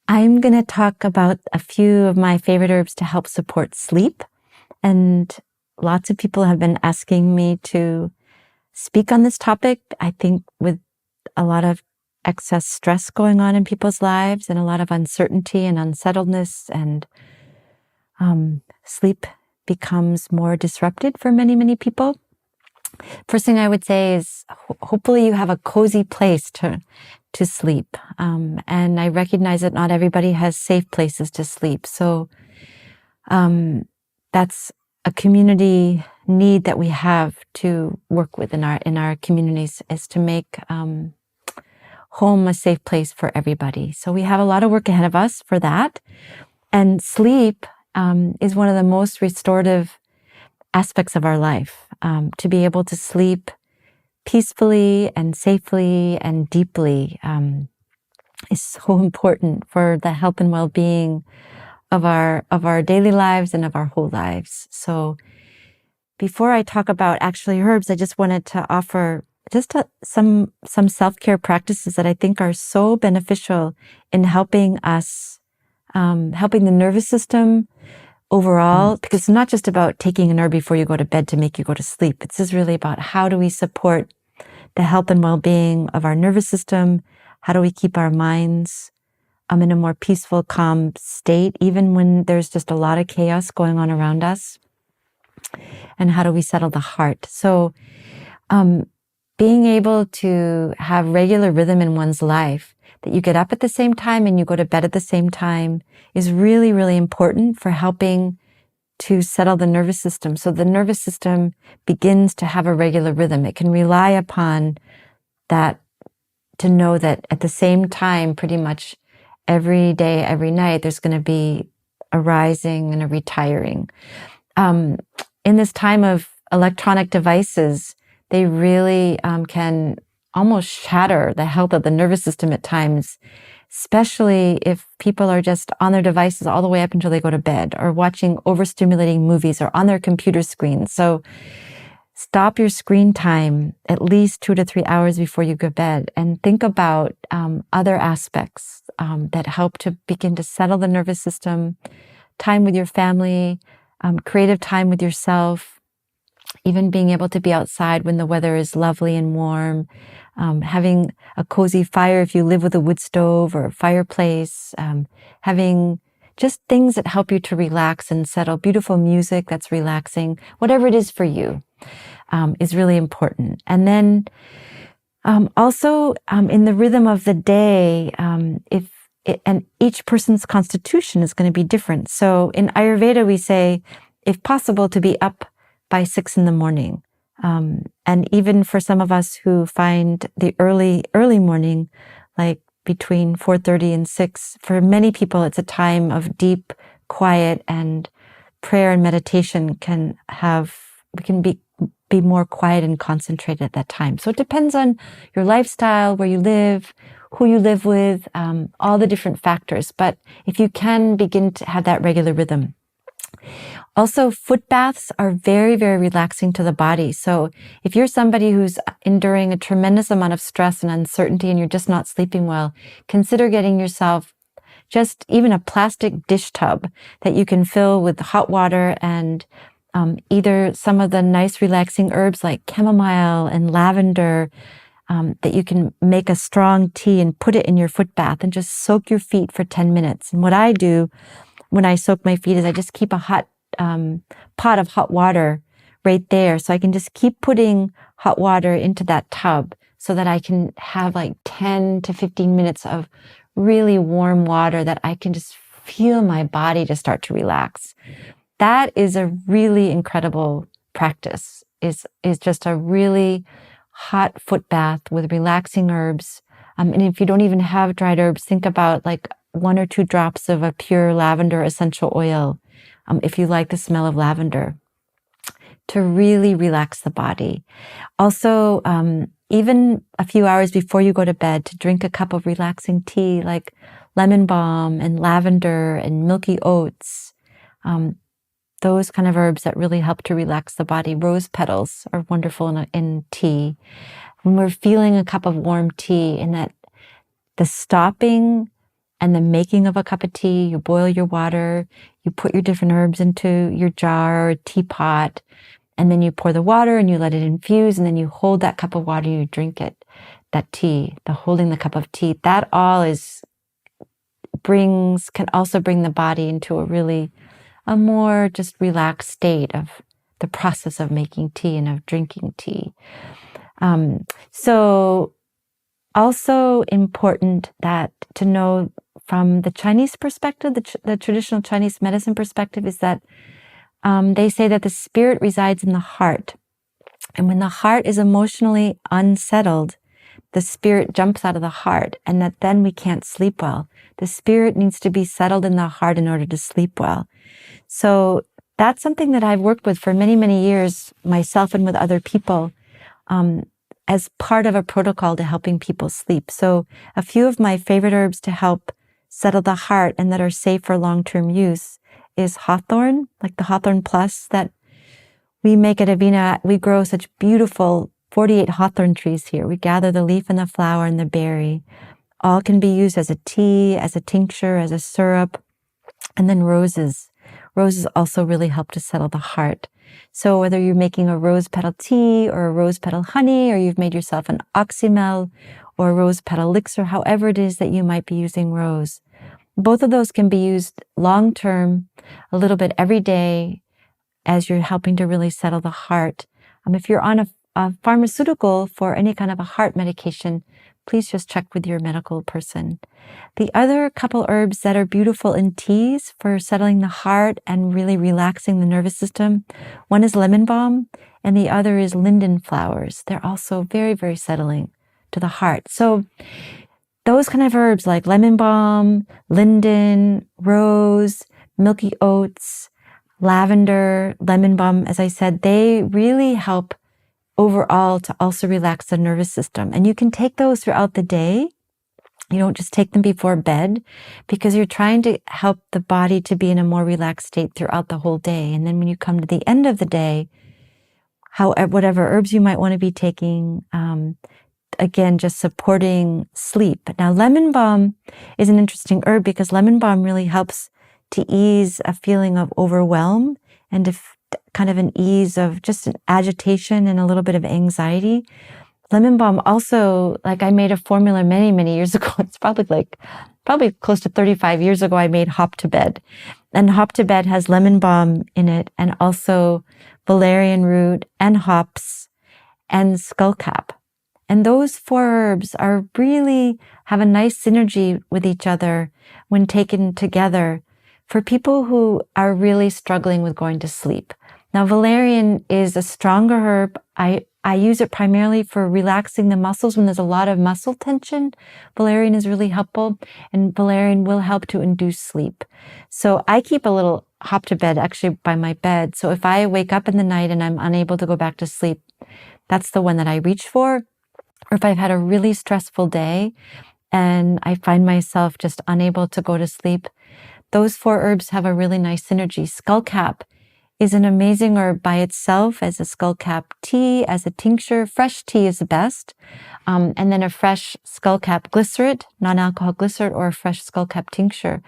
I'm going to talk about a few of my favorite herbs to help support sleep. And lots of people have been asking me to speak on this topic. I think with a lot of excess stress going on in people's lives and a lot of uncertainty and unsettledness, and sleep becomes more disrupted for many, many people. First thing I would say is hopefully you have a cozy place to sleep. And I recognize that not everybody has safe places to sleep. So that's a community need that we have to work with in our communities, is to make home a safe place for everybody. So we have a lot of work ahead of us for that. And sleep is one of the most restorative aspects of our life. To be able to sleep peacefully and safely and deeply is so important for the health and well-being of our daily lives and of our whole lives. So before I talk about actually herbs, I just wanted to offer just some self-care practices that I think are so beneficial in helping us, helping the nervous system overall, because it's not just about taking an herb before you go to bed to make you go to sleep. It's just really about how do we support the health and well-being of our nervous system? How do we keep our minds in a more peaceful, calm state, even when there's just a lot of chaos going on around us? And how do we settle the heart? So being able to have regular rhythm in one's life, that you get up at the same time and you go to bed at the same time, is really, really important for helping to settle the nervous system. So the nervous system begins to have a regular rhythm. It can rely upon that to know that at the same time, pretty much every day, every night, there's going to be a rising and a retiring. In this time of electronic devices, they really can almost shatter the health of the nervous system at times, especially if people are just on their devices all the way up until they go to bed, or watching overstimulating movies, or on their computer screens. So stop your screen time at least 2 to 3 hours before you go to bed, and think about other aspects that help to begin to settle the nervous system. Time with your family, creative time with yourself, even being able to be outside when the weather is lovely and warm, having a cozy fire if you live with a wood stove or a fireplace, having just things that help you to relax and settle, beautiful music that's relaxing, whatever it is for you, is really important. And then also in the rhythm of the day, and each person's constitution is going to be different. So in Ayurveda, we say, if possible, to be up by 6 in the morning. And even for some of us who find the early morning, like between 4:30 and 6, for many people, it's a time of deep quiet, and prayer and meditation we can be more quiet and concentrated at that time. So it depends on your lifestyle, where you live, who you live with, all the different factors. But if you can begin to have that regular rhythm. Also, foot baths are very, very relaxing to the body. So if you're somebody who's enduring a tremendous amount of stress and uncertainty and you're just not sleeping well, consider getting yourself just even a plastic dish tub that you can fill with hot water and either some of the nice relaxing herbs like chamomile and lavender, that you can make a strong tea and put it in your foot bath and just soak your feet for 10 minutes. And what I do when I soak my feet is I just keep a hot pot of hot water right there. So I can just keep putting hot water into that tub so that I can have like 10 to 15 minutes of really warm water that I can just feel my body just start to relax. That is a really incredible practice, is just a really hot foot bath with relaxing herbs. And if you don't even have dried herbs, think about like 1 or 2 drops of a pure lavender essential oil, if you like the smell of lavender, to really relax the body. Also, even a few hours before you go to bed, to drink a cup of relaxing tea like lemon balm and lavender and milky oats. Those kind of herbs that really help to relax the body. Rose petals are wonderful in tea. When we're feeling a cup of warm tea, and that the stopping and the making of a cup of tea. You boil your water, you put your different herbs into your jar or teapot, and then you pour the water and you let it infuse, and then you hold that cup of water and you drink it. That tea, the holding the cup of tea, that all can also bring the body into a more just relaxed state of the process of making tea and of drinking tea. So also important that to know from the Chinese perspective, the traditional Chinese medicine perspective, is that they say that the spirit resides in the heart. And when the heart is emotionally unsettled, the spirit jumps out of the heart, and that then we can't sleep well. The spirit needs to be settled in the heart in order to sleep well. So that's something that I've worked with for many, many years, myself and with other people, as part of a protocol to helping people sleep. So a few of my favorite herbs to help settle the heart and that are safe for long-term use is Hawthorn, like the Hawthorn Plus that we make at Avena. We grow such beautiful 48 hawthorn trees here. We gather the leaf and the flower and the berry. All can be used as a tea, as a tincture, as a syrup. And then roses. Roses also really help to settle the heart. So whether you're making a rose petal tea or a rose petal honey, or you've made yourself an oxymel or a rose petal elixir, however it is that you might be using rose, both of those can be used long-term, a little bit every day, as you're helping to really settle the heart. If you're on a pharmaceutical for any kind of a heart medication, please just check with your medical person. The other couple herbs that are beautiful in teas for settling the heart and really relaxing the nervous system, one is lemon balm and the other is linden flowers. They're also very, very settling to the heart. So those kind of herbs like lemon balm, linden, rose, milky oats, lavender, lemon balm, as I said, they really help overall to also relax the nervous system. And you can take those throughout the day. You don't just take them before bed, because you're trying to help the body to be in a more relaxed state throughout the whole day. And then when you come to the end of the day, whatever herbs you might want to be taking, again, just supporting sleep. Now, lemon balm is an interesting herb because lemon balm really helps to ease a feeling of overwhelm and kind of an ease of just an agitation and a little bit of anxiety. Lemon balm also, like I made a formula many, many years ago. It's probably close to 35 years ago, I made Hop to Bed. And Hop to Bed has lemon balm in it and also valerian root and hops and skullcap. And those four herbs have a nice synergy with each other when taken together for people who are really struggling with going to sleep. Now, valerian is a stronger herb. I use it primarily for relaxing the muscles when there's a lot of muscle tension. Valerian is really helpful, and valerian will help to induce sleep. So I keep a little Hop to Bed actually by my bed. So if I wake up in the night and I'm unable to go back to sleep, that's the one that I reach for. Or if I've had a really stressful day and I find myself just unable to go to sleep, those four herbs have a really nice synergy. Skullcap is an amazing herb by itself as a skullcap tea, as a tincture. Fresh tea is the best. And then a fresh skullcap glycerate, non-alcohol glycerate, or a fresh skullcap tincture.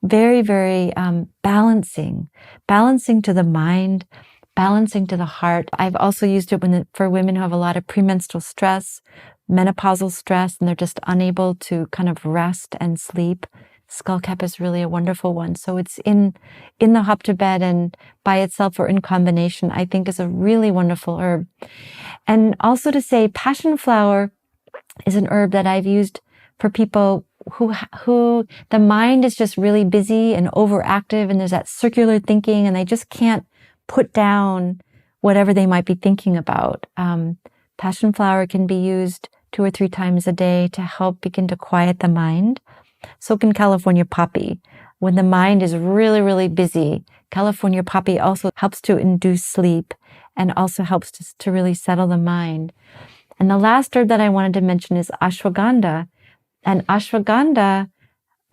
Very, very balancing to the mind, balancing to the heart. I've also used it for women who have a lot of premenstrual stress, menopausal stress, and they're just unable to kind of rest and sleep. Skullcap is really a wonderful one. So it's in the Hop to Bed, and by itself or in combination, I think is a really wonderful herb. And also to say, passion flower is an herb that I've used for people who the mind is just really busy and overactive, and there's that circular thinking, and they just can't put down whatever they might be thinking about. Passion flower can be used 2 or 3 times a day to help begin to quiet the mind. So can California poppy. When the mind is really, really busy, California poppy also helps to induce sleep and also helps to really settle the mind. And the last herb that I wanted to mention is ashwagandha. And ashwagandha,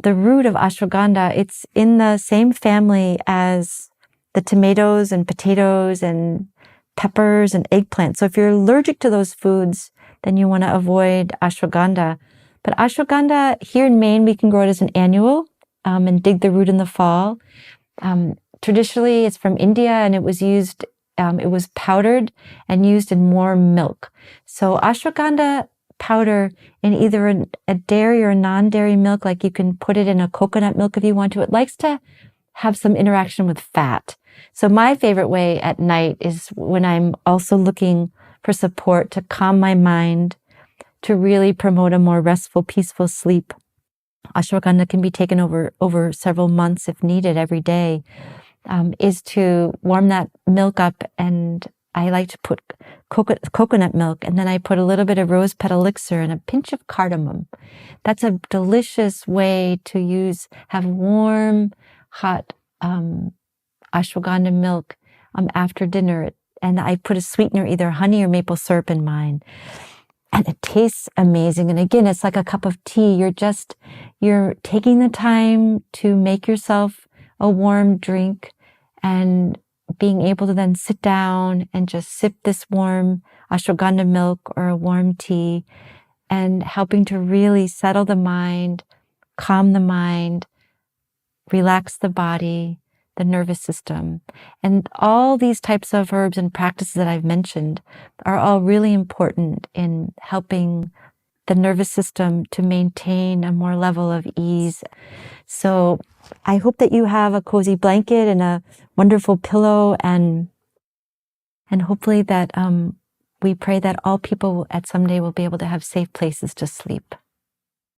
the root of ashwagandha, it's in the same family as the tomatoes and potatoes and peppers and eggplant. So if you're allergic to those foods, then you want to avoid ashwagandha. But ashwagandha, here in Maine, we can grow it as an annual and dig the root in the fall. Traditionally, it's from India, and it was used, it was powdered and used in warm milk. So ashwagandha powder in either a dairy or a non-dairy milk, like you can put it in a coconut milk if you want to. It likes to have some interaction with fat. So my favorite way at night is when I'm also looking for support to calm my mind, to really promote a more restful, peaceful sleep. Ashwagandha can be taken over several months if needed every day, is to warm that milk up. And I like to put coconut milk, and then I put a little bit of rose petal elixir and a pinch of cardamom. That's a delicious way to have warm, hot ashwagandha milk after dinner. And I put a sweetener, either honey or maple syrup in mine. And it tastes amazing. And again, it's like a cup of tea. You're taking the time to make yourself a warm drink and being able to then sit down and just sip this warm ashwagandha milk or a warm tea, and helping to really settle the mind, calm the mind, relax the body, the nervous system. And all these types of herbs and practices that I've mentioned are all really important in helping the nervous system to maintain a more level of ease. So I hope that you have a cozy blanket and a wonderful pillow, and hopefully that we pray that all people at someday will be able to have safe places to sleep.